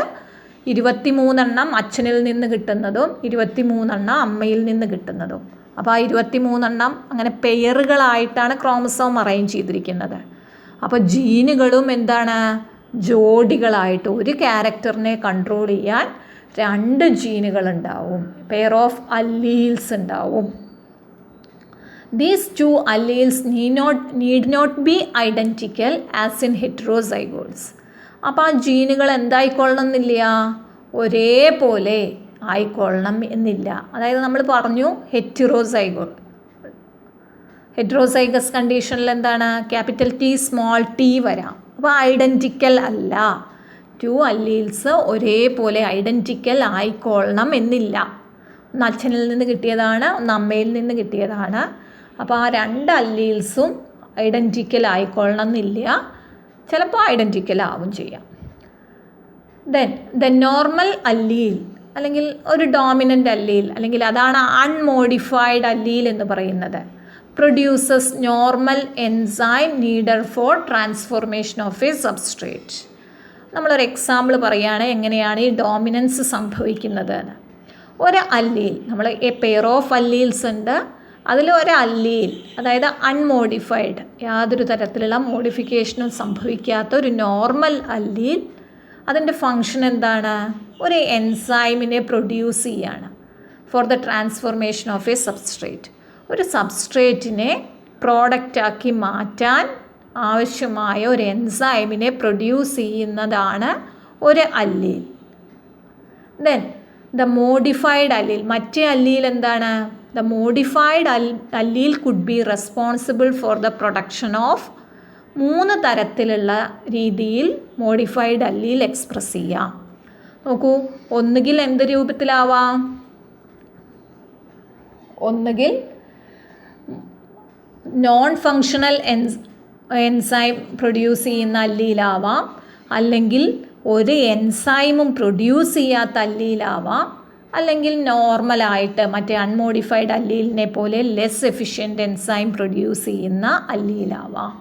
23 അച്ഛനിൽ നിന്ന് കിട്ടുന്നതും 23 അമ്മയിൽ നിന്ന് കിട്ടുന്നതും. അപ്പോൾ ആ 23 അങ്ങനെ പെയറുകളായിട്ടാണ് ക്രോമസോം അറേഞ്ച് ചെയ്തിരിക്കുന്നത്. അപ്പോൾ ജീനുകളും എന്താണ് ജോഡികളായിട്ട് ഒരു ക്യാരക്ടറിനെ കൺട്രോൾ ചെയ്യാൻ 2 ജീനുകൾ ഉണ്ടാവും, പെയർ ഓഫ് അല്ലീൽസ് ഉണ്ടാവും. These 2 alleles need not be identical as in heterozygotes. അപ്പോൾ ആ ജീനുകൾ എന്തായിക്കൊള്ളണം എന്നില്ല, ഒരേപോലെ ആയിക്കൊള്ളണം എന്നില്ല. അതായത് നമ്മൾ പറഞ്ഞു ഹെറ്ററോസൈഗസ് കണ്ടീഷനിൽ എന്താണ് ക്യാപിറ്റൽ ടി സ്മോൾ ടി വരാം. അപ്പോൾ ഐഡൻറ്റിക്കൽ അല്ല, 2 അല്ലീൽസ് ഒരേപോലെ ഐഡൻറ്റിക്കൽ ആയിക്കൊള്ളണം എന്നില്ല. ഒന്ന് അച്ഛനിൽ നിന്ന് കിട്ടിയതാണ്, ഒന്ന് അമ്മയിൽ നിന്ന് കിട്ടിയതാണ്. അപ്പോൾ ആ 2 അല്ലീൽസും ഐഡൻറ്റിക്കൽ ആയിക്കൊള്ളണം എന്നില്ല, ചിലപ്പോൾ ഐഡൻറ്റിക്കൽ ആവും ചെയ്യാം. ദെൻ നോർമൽ അല്ലീൽ അല്ലെങ്കിൽ ഒരു ഡോമിനൻ്റ് അല്ലീൽ അല്ലെങ്കിൽ അതാണ് അൺമോഡിഫൈഡ് അല്ലീൽ എന്ന് പറയുന്നത്, produces normal enzyme needed for transformation of A substrate. നമ്മളൊരു എക്സാമ്പിൾ പറയുകയാണ് എങ്ങനെയാണ് ഈ ഡോമിനൻസ് സംഭവിക്കുന്നത്. ഒരു അല്ലീൽ, നമ്മൾ എ പെയർ ഓഫ് അല്ലീൽസ് ഉണ്ട്, അതിൽ ഒരു അല്ലീൽ അതായത് അൺമോഡിഫൈഡ്, യാതൊരു തരത്തിലുള്ള മോഡിഫിക്കേഷനും സംഭവിക്കാത്ത ഒരു നോർമൽ അല്ലീൽ, അതിൻ്റെ ഫങ്ഷൻ എന്താണ്, ഒരു എൻസൈമിനെ പ്രൊഡ്യൂസ് ചെയ്യാണ് for the transformation of A substrate. ഒരു സബ്സ്ട്രേറ്റിനെ പ്രോഡക്റ്റാക്കി മാറ്റാൻ ആവശ്യമായ ഒരു എൻസൈമിനെ പ്രൊഡ്യൂസ് ചെയ്യുന്നതാണ് ഒരു allele. Then the modified allele, മറ്റേ അല്ലീൽ എന്താണ്, the modified allele could be responsible for the production of 3 തരത്തിലുള്ള രീതിയിൽ മോഡിഫൈഡ് അല്ലീൽ എക്സ്പ്രസ് ചെയ്യാം. നോക്കൂ, ഒന്നുകിൽ എന്ത് രൂപത്തിലാവാം, ഒന്നുകിൽ നോൺ ഫങ്ഷണൽ എൻസൈം പ്രൊഡ്യൂസ് ചെയ്യുന്ന അല്ലീലാവാം, അല്ലെങ്കിൽ ഒരു എൻസൈമും പ്രൊഡ്യൂസ് ചെയ്യാത്ത അല്ലീലാവാം, അല്ലെങ്കിൽ നോർമലായിട്ട് മറ്റേ അൺമോഡിഫൈഡ് അല്ലീലിനെ പോലെ ലെസ് എഫിഷ്യൻ്റ് എൻസൈം പ്രൊഡ്യൂസ് ചെയ്യുന്ന അല്ലീലാവാം.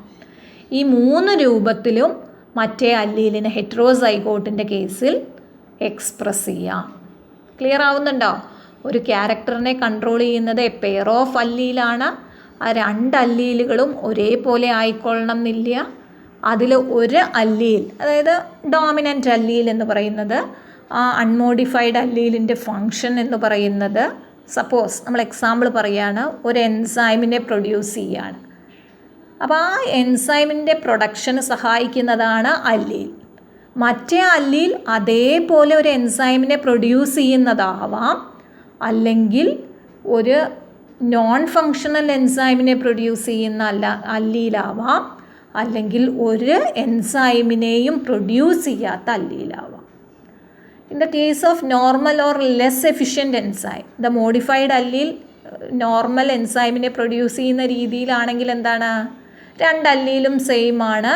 ഈ 3 രൂപത്തിലും മറ്റേ അല്ലീലിന് ഹെറ്ററോസൈഗോട്ടിൻ്റെ കേസിൽ എക്സ്പ്രസ് ചെയ്യാം. ക്ലിയർ ആവുന്നുണ്ടോ? ഒരു ക്യാരക്ടറിനെ കൺട്രോൾ ചെയ്യുന്നത് എ പെയർ ഓഫ് അല്ലീലാണ്. ആ 2 അല്ലീലുകളും ഒരേപോലെ ആയിക്കൊള്ളണം എന്നില്ല. അതിൽ ഒരു അല്ലീൽ, അതായത് ഡോമിനൻ്റ് അല്ലീൽ എന്ന് പറയുന്നത്, ആ അൺമോഡിഫൈഡ് അല്ലീലിൻ്റെ ഫങ്ഷൻ എന്ന് പറയുന്നത്, സപ്പോസ് നമ്മൾ എക്സാമ്പിൾ പറയുകയാണ്, ഒരു എൻസൈമിനെ പ്രൊഡ്യൂസ് ചെയ്യുകയാണ്. അപ്പോൾ ആ എൻസൈമിൻ്റെ പ്രൊഡക്ഷന് സഹായിക്കുന്നതാണ് അല്ലീൽ. മറ്റേ അല്ലീൽ അതേപോലെ ഒരു എൻസൈമിനെ പ്രൊഡ്യൂസ് ചെയ്യുന്നതാവാം, അല്ലെങ്കിൽ ഒരു നോൺ ഫങ്ഷണൽ എൻസൈമിനെ പ്രൊഡ്യൂസ് ചെയ്യുന്ന അല്ലീലാവാം, അല്ലെങ്കിൽ ഒരു എൻസൈമിനെയും പ്രൊഡ്യൂസ് ചെയ്യാത്ത അല്ലീലാവാം. In the case of normal or less efficient enzyme, the modified allele normal എൻസൈമിനെ പ്രൊഡ്യൂസ് ചെയ്യുന്ന രീതിയിലാണെങ്കിൽ എന്താണ്, 2 അല്ലീലും സെയിം ആണ്,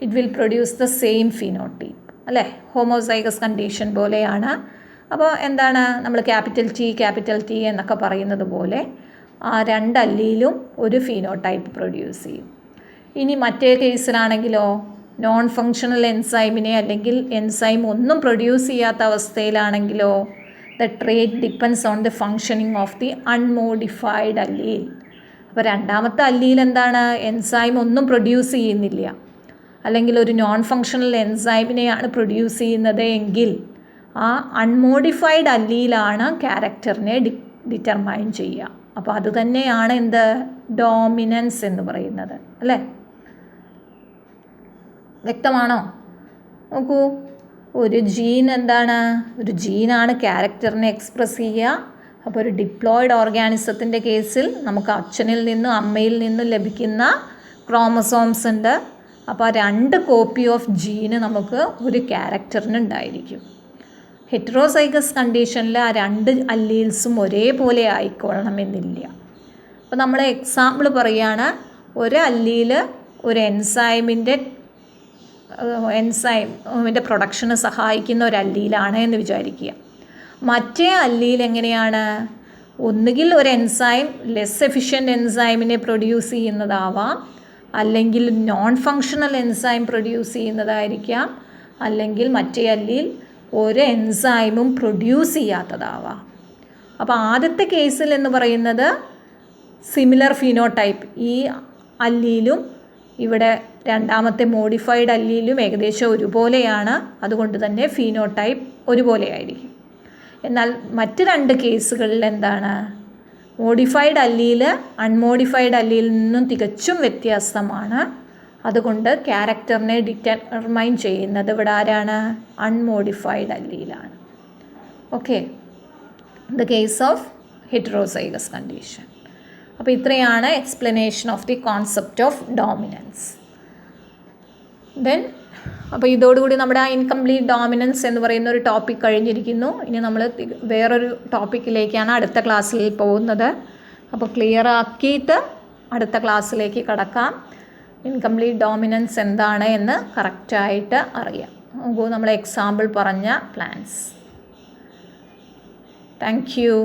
it will produce the same phenotype അല്ലേ, ഹോമോസൈഗസ് കണ്ടീഷൻ പോലെയാണ്. അപ്പോൾ എന്താണ്, നമ്മൾ ക്യാപിറ്റൽ ടി എന്നൊക്കെ പറയുന്നത് പോലെ ആ 2 അല്ലീലും ഒരു ഫിനോടൈപ്പ് പ്രൊഡ്യൂസ് ചെയ്യും. ഇനി മറ്റേ കേസിലാണെങ്കിലോ, നോൺ ഫങ്ഷണൽ എൻസൈമിനെ അല്ലെങ്കിൽ എൻസൈം ഒന്നും പ്രൊഡ്യൂസ് ചെയ്യാത്ത അവസ്ഥയിലാണെങ്കിലോ, the trait depends on the functioning of the unmodified allele. അപ്പോൾ രണ്ടാമത്തെ അല്ലീൽ എന്താണ്, എൻസൈം ഒന്നും പ്രൊഡ്യൂസ് ചെയ്യുന്നില്ല, അല്ലെങ്കിൽ ഒരു നോൺ ഫങ്ഷണൽ എൻസൈമിനെയാണ് പ്രൊഡ്യൂസ് ചെയ്യുന്നത് എങ്കിൽ ആ അൺമോഡിഫൈഡ് അല്ലീലാണ് ക്യാരക്ടറിനെ ഡിറ്റർമൈൻ ചെയ്യുക. അപ്പോൾ അത് തന്നെയാണ് എന്ത്, ഡോമിനൻസ് എന്ന് പറയുന്നത് അല്ലേ. വ്യക്തമാണോ? നോക്കൂ, ഒരു ജീൻ എന്താണ്, ഒരു ജീനാണ് ക്യാരക്ടറിനെ എക്സ്പ്രസ് ചെയ്യുക. അപ്പോൾ ഒരു ഡിപ്ലോയിഡ് ഓർഗാനിസത്തിൻ്റെ കേസിൽ നമുക്ക് അച്ഛനിൽ നിന്നും അമ്മയിൽ നിന്നും ലഭിക്കുന്ന ക്രോമസോംസ് ഉണ്ട്. അപ്പോൾ ആ 2 കോപ്പി ഓഫ് ജീന് നമുക്ക് ഒരു ക്യാരക്ടറിന് ഉണ്ടായിരിക്കും. ഹെറ്ററോസൈഗസ് കണ്ടീഷനിൽ ആ 2 അല്ലീൽസും ഒരേപോലെ ആയിക്കൊള്ളണമെന്നില്ല. അപ്പോൾ നമ്മൾ എക്സാമ്പിൾ പറയുകയാണ്, ഒരു അല്ലീൽ ഒരു എൻസൈമിൻ്റെ പ്രൊഡക്ഷന് സഹായിക്കുന്ന ഒരു അല്ലീലാണ് എന്ന് വിചാരിക്കുക. മറ്റേ അല്ലീൽ എങ്ങനെയാണ്? ഒന്നുകിൽ ഒരു എൻസൈം ലെസ് എഫിഷ്യൻ്റ് എൻസൈമിനെ പ്രൊഡ്യൂസ് ചെയ്യുന്നതാവാം, അല്ലെങ്കിൽ നോൺ ഫങ്ഷണൽ എൻസൈം പ്രൊഡ്യൂസ് ചെയ്യുന്നതായിരിക്കാം, അല്ലെങ്കിൽ മറ്റേ അല്ലീൽ ഒരു എൻസൈമും പ്രൊഡ്യൂസ് ചെയ്യാത്തതാവാം. അപ്പോൾ ആദ്യത്തെ കേസിൽ എന്ന് പറയുന്നത് സിമിലർ ഫിനോടൈപ്പ്, ഈ അല്ലീലും ഇവിടെ രണ്ടാമത്തെ മോഡിഫൈഡ് അല്ലീലും ഏകദേശം ഒരുപോലെയാണ്, അതുകൊണ്ട് തന്നെ ഫിനോടൈപ്പ് ഒരുപോലെയായിരിക്കും. എന്നാൽ മറ്റ് 2 കേസുകളിൽ എന്താണ്? മോഡിഫൈഡ് അല്ലീൽ അൺമോഡിഫൈഡ് അല്ലീലിൽ നിന്നും തികച്ചും വ്യത്യാസമാണ്. അതുകൊണ്ട് ക്യാരക്ടറിനെ ഡിറ്റർമൈൻ ചെയ്യുന്നത് ഇവിടെ ആരാണ്? അൺമോഡിഫൈഡ് അല്ലീലാണ്. Okay, the case of heterozygous condition. അപ്പോൾ ഇത്രയാണ് explanation of the concept of dominance. Then അപ്പോൾ ഇതോടുകൂടി നമ്മുടെ ഇൻകംപ്ലീറ്റ് ഡോമിനൻസ് എന്ന് പറയുന്ന ഒരു ടോപ്പിക് കഴിഞ്ഞിരിക്കുന്നു. ഇനി നമ്മൾ വേറൊരു ടോപ്പിക്കിലേക്കാണ് അടുത്ത ക്ലാസ്സിൽ പോകുന്നത്. അപ്പോൾ ക്ലിയർ ആക്കിയിട്ട് അടുത്ത ക്ലാസ്സിലേക്ക് കടക്കാം. ഇൻകംപ്ലീറ്റ് ഡോമിനൻസ് എന്താണ് എന്ന് കറക്റ്റായിട്ട് അറിയാം. നമ്മൾ എക്സാമ്പിൾ പറഞ്ഞ പ്ലാൻസ്. Thank you.